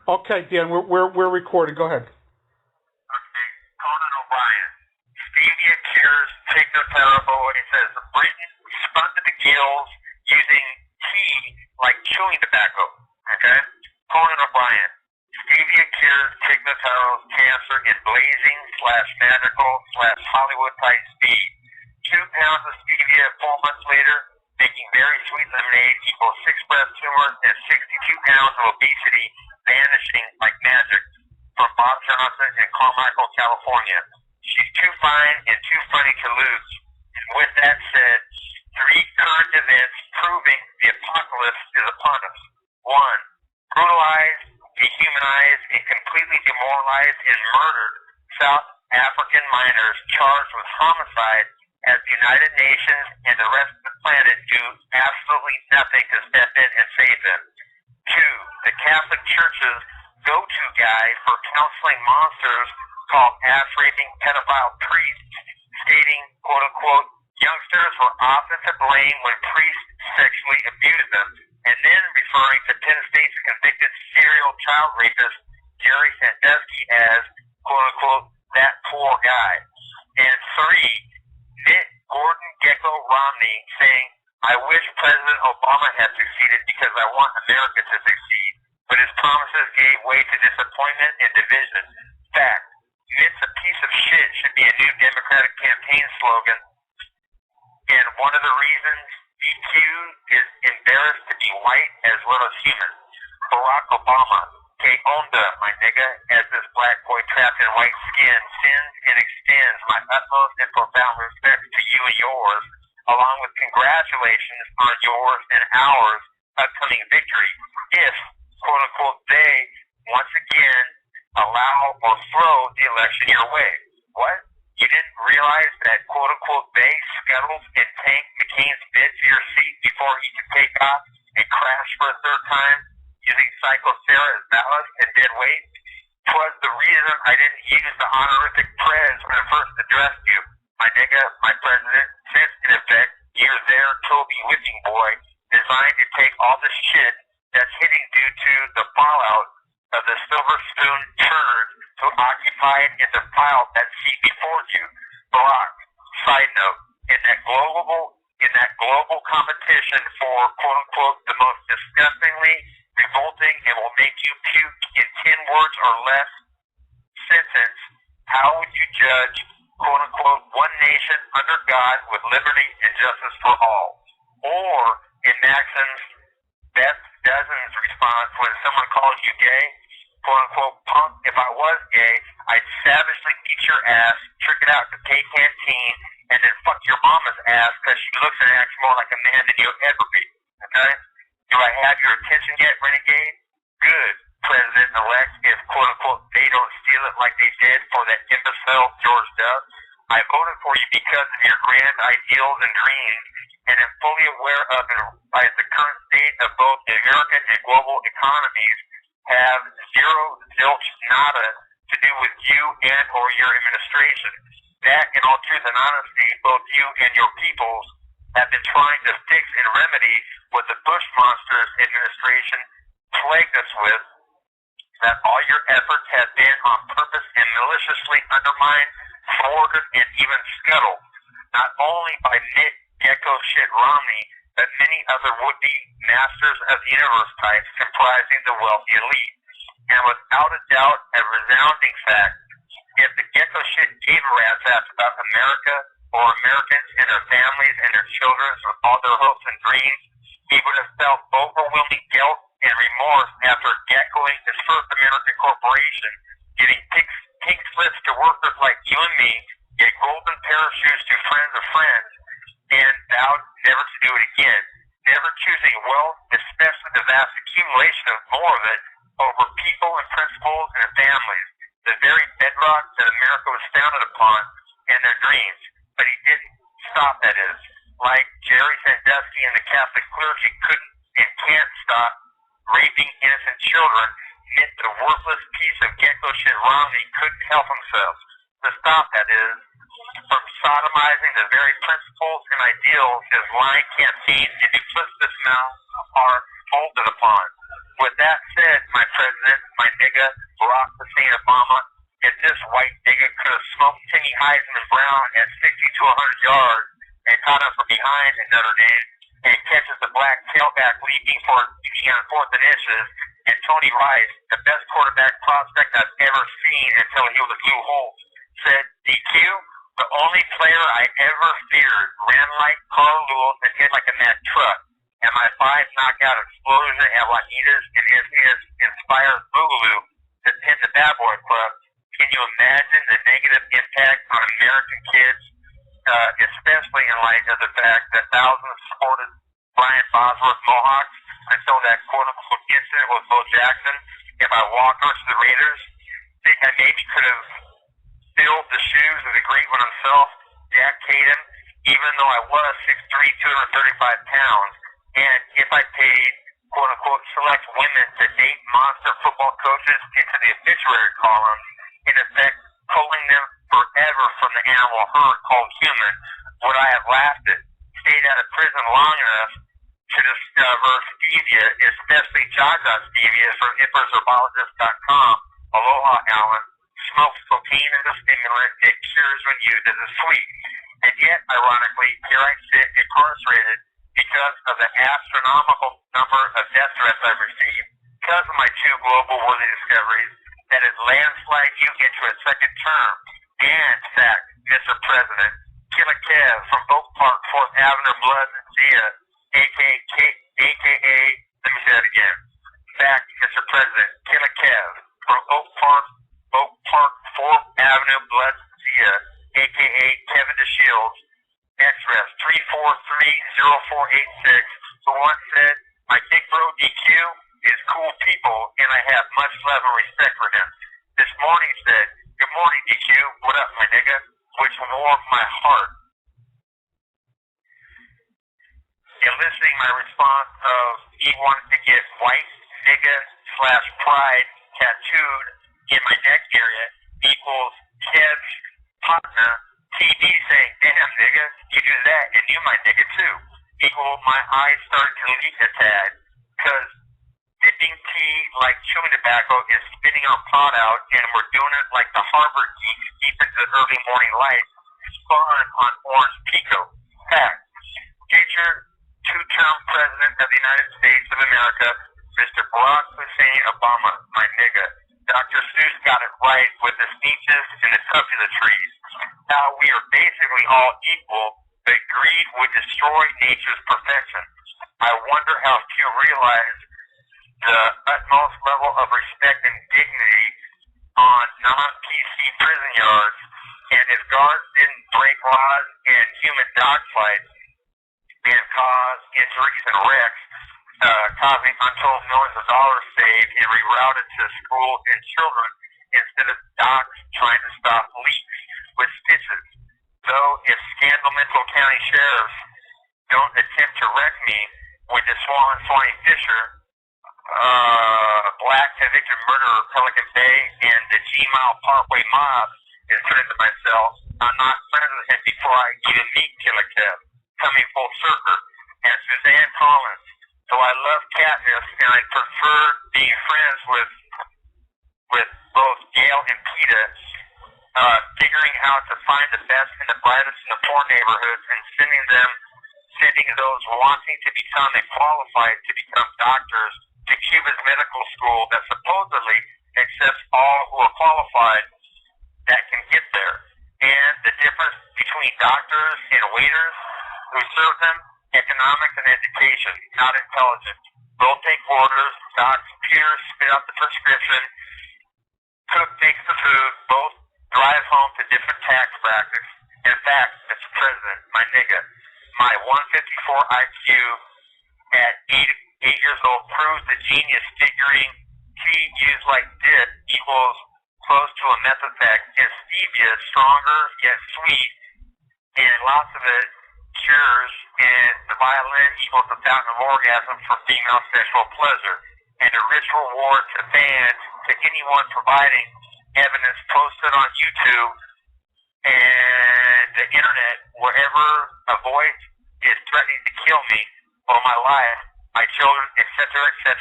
Okay, Dan, we're recording. Go ahead. Okay, Conan O'Brien. Stevia cures Tignotero, he says, Britain spun to the gills using tea like chewing tobacco. Okay? Conan O'Brien. Stevia cures Tignotero's cancer in blazing slash magical slash Hollywood type speed. 2 pounds of stevia 4 months later, making very sweet lemonade equals 6 breast tumors and 62 pounds of obesity vanishing like magic from Bob Johnson in Carmichael, California. She's too fine and too funny to lose. And with that said, 3 current events proving the apocalypse is upon us. 1. Brutalized, dehumanized, and completely demoralized and murdered South African miners charged with homicide as the United Nations and the rest of the planet do absolutely nothing to step in and save them. 2. The Catholic Church's go-to guy for counseling monsters called ass-raping pedophile priests, stating, quote-unquote, youngsters were often to blame when priests sexually abused them, and then referring to Penn State's convicted serial child rapist Jerry Sandusky as, quote-unquote, that poor guy. And 3, Mitt Gordon Gecko Romney saying, I wish President Obama had succeeded because I want America to succeed, but his promises gave way to disappointment and division. Fact, Mitt's a piece of shit should be a new Democratic campaign slogan, and one of the reasons DQ is embarrassed to be white as well as human. Barack Obama, que onda, my nigga, as this black boy trapped in white skin sends and extends my utmost and profound respect to you and yours, along with congratulations on yours and ours upcoming victory, if, quote-unquote, they, once again, allow or throw the election your way. What? You didn't realize that, quote-unquote, they scuttled and tanked McCain's bid for your seat before he could take off and crash for a third time using Psychosera as ballast and dead weight? 'Twas the reason I didn't use the honorific prez when I first addressed you. My nigga, my president, since in effect, you're their Toby whipping boy, designed to take all the shit that's hitting due to the fallout of the silver spoon turd who occupied and defiled that seat before you. Barack, side note, in that global competition for quote unquote the most disgustingly revolting and will make you puke in 10 words or less sentence, how would you judge quote unquote one nation under God with liberty and justice for all? Or in Maxon's best dozens response when someone calls you gay, quote unquote punk, if I was gay, I'd savagely beat your ass, trick it out to pay canteen, and then fuck your mama's ass because she looks and acts more like a man than you'll ever be. Okay? Do I have your attention yet, renegade? Good, President-elect, if quote unquote they don't steal it like they did for that imbecile George Duff. I voted for you because of your grand ideals and dreams, and am fully aware of and realize the current state of both American and global economies have zero, zilch, nada to do with you and or your administration. That, in all truth and honesty, both you and your peoples have been trying to fix and remedy what the Bush Monsters administration plagued us with, that all your efforts have been on purpose and maliciously undermined, thwarted, and even scuttled, not only by Mitt Gecko Shit Romney, but many other would-be masters of the universe types comprising the wealthy elite. And without a doubt, a resounding fact, if the Gecko Shit gave a rat's ass about America or Americans and their families and their children with all their hopes and dreams, he would have felt overwhelming guilt and remorse after geckoing his first American corporation, giving pink slips to workers like you and me, get golden parachutes to friends of friends, and vowed never to do it again, never choosing wealth, especially the vast accumulation of more of it, over people and principles and families, the very bedrock that America was founded upon, and their dreams. But he didn't stop, that is. Like Jerry Sandusky and the Catholic clergy couldn't and can't stop raping innocent children, meant the worthless piece of gecko shit Romney couldn't help himself. To stop, that is, from sodomizing the very principles and ideals his lying campaign and duplicitous mouth are folded upon. With that said, my president, my nigga, Barack Hussein Obama. If this white nigga could have smoked Timmy Heisman Brown at 60 to 100 yards and caught him from behind in Notre Dame and catches the black tailback leaping for on 4th and inches, and Tony Rice, the best quarterback prospect I've ever seen until he was a Lou Holtz, said, DQ, the only player I ever feared ran like Carl Lewis and hit like a Mack truck. And my 5 knockout explosion at Juanita's and his inspired Boogaloo to pin the Bad Boy Club. Can you imagine the negative impact on American kids, especially in light of the fact that thousands supported Brian Bosworth Mohawks until that quote-unquote incident with Bo Jackson? If I walked onto the Raiders, think I maybe could have filled the shoes of the great one himself, Jack Caden, even though I was 6'3", 235 pounds. And if I paid, quote-unquote, select women to date monster football coaches into the obituary column, in effect pulling them forever from the animal herd called human, would I have lasted, stayed out of prison long enough to discover stevia, especially Jaja stevia from hipperherbologist.com. Aloha, Alan. Smokes cocaine as a stimulant. It cures when used as a sweet. And yet, ironically, here I sit incarcerated because of the astronomical number of death threats I've received because of my 2 global worthy discoveries that has landslide you into a second term. And, in fact, Mr. President, Killer Kev from Oak Park, 4th Avenue, Blood and Zia, a.k.a., let me say that again. In fact, Mr. President, Killer Kev from Oak Park, 4th Avenue, Blood and Zia, a.k.a. Kevin DeShields, XREF 3430486, who once said, my big bro DQ is cool people, and I have much love and respect for him. This morning said, good morning, DQ, what up, my nigga, which warmed my heart. Eliciting my response of he wanted to get white nigga / pride tattooed in my neck area equals Kev's partner TV saying, damn nigga, you do that and you my nigga too. Equal my eyes started to leak a tad because dipping tea like chewing tobacco is spitting our pot out and we're doing it like the Harvard geeks deep into the early morning light spun on orange pico. Fact. Future 2-term President of the United States of America, Mr. Barack Hussein Obama, my nigga. Dr. Seuss got it right with the speeches and the tubula trees. How we are basically all equal, but greed would destroy nature's perfection. I wonder how few realize the utmost level of respect and dignity on non-PC prison yards, and if guards didn't break laws and human dogfights and cause injuries and wrecks, causing untold millions of dollars saved and rerouted to schools and children instead of docs trying to stop leaks with stitches. Though if Scandal-Mental County sheriffs don't attempt to wreck me when the Swanee Fisher, black convicted murderer of Pelican Bay, and the G-Mile Parkway mob is put into my cell, I'm not friends with him before I even meet Killer Kev, coming full circle, and Suzanne Collins. So I love Katniss, and I prefer being friends with both Gail and Peeta, figuring out to find the best and the brightest in the poor neighborhoods and sending those wanting to become and qualified to become doctors to Cuba's medical school that supposedly accepts all who are qualified that can get there. And the difference between doctors and waiters who serve them, economics and education, not intelligence. They'll take orders, docs, peers, spit out the prescription, cook makes the food, both drive home to different tax brackets. In fact, Mr. President, my nigga, my 154 IQ at 8 years old proves the genius figuring tea used like dip equals close to a meth effect, and stevia is stronger yet sweet, and lots of it cures, and the violin equals the fountain of orgasm for female sexual pleasure, and a rich reward to fans, to anyone providing evidence posted on YouTube and the internet, wherever a voice is threatening to kill me or my life, my children, etc., etc.,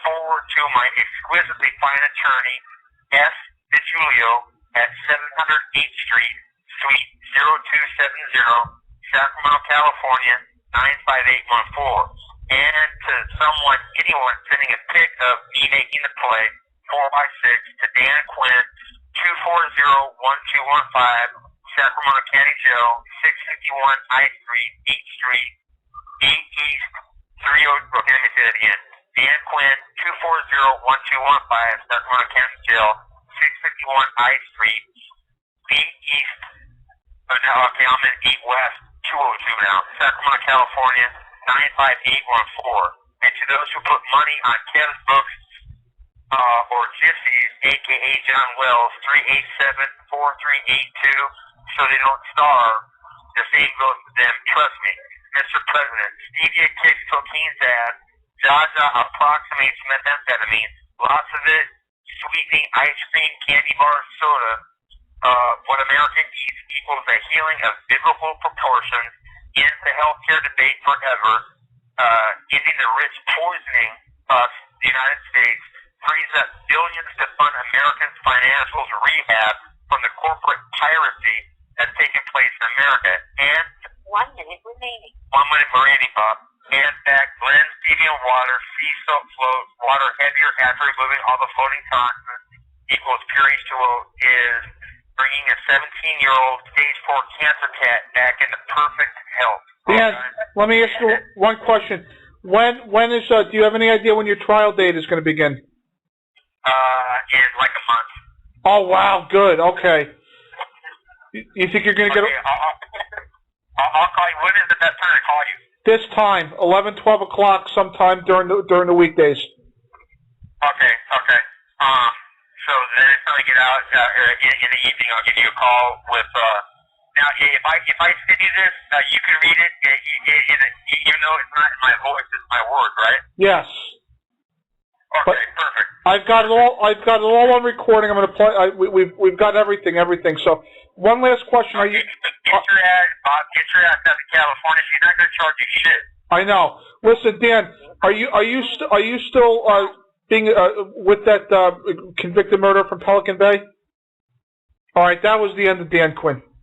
forward to my exquisitely fine attorney, S. DiGiulio, at 700 8th Street, Suite 0270, Sacramento, California, 95814. And to anyone sending a pic of me making the play, 4x6 to Dan Quinn, 240-1215, Sacramento County Jail, 651 I Street, 8th Street, 8 East, 30. Okay, let me say that again. Dan Quinn, 240-1215, Sacramento County Jail, 651 I Street, 8 East. Oh, no, okay, I'm in 8 West, 202 now, Sacramento, California, 95814. And to those who put money on Kev's books, or Gypsies, a.k.a. John Wells, 387-4382, so they don't starve. The same goes to them. Trust me, Mr. President. Stevia kicks cocaine's ass. Jaja approximates methamphetamine. Lots of it. Sweetening, ice cream, candy bars, soda. What America eats equals a healing of biblical proportions. Ends the healthcare debate forever. Ending the rich poisoning us, the United States. Frees up billions to fund Americans' financials rehab from the corporate piracy that's taking place in America. And 1 minute remaining. 1 minute remaining, Bob. And that blends stevia and water, sea salt float, water heavier after removing all the floating toxins equals pure H2O is bringing a 17-year-old stage 4 cancer cat back into perfect health. Dan, let me ask you one question. When is do you have any idea when your trial date is going to begin? In like a month. Oh wow, good. Okay. You think you're going to get? Okay, I'll call you. When is the best time to call you? This time, 11, 12 o'clock, sometime during the weekdays. Okay. So the next time I get out in the evening, I'll give you a call with. Now, if I send you this, you can read it. Even though it's not in my voice, it's my word, right? Yes. Okay, perfect. I've got it all on recording. I'm going to play. We've got everything. So, one last question: Are you? Get your ass, Bob. Get your ass out of California. She's not going to charge you shit. I know. Listen, Dan, are you still being with that convicted murderer from Pelican Bay? All right, that was the end of Dan Quinn.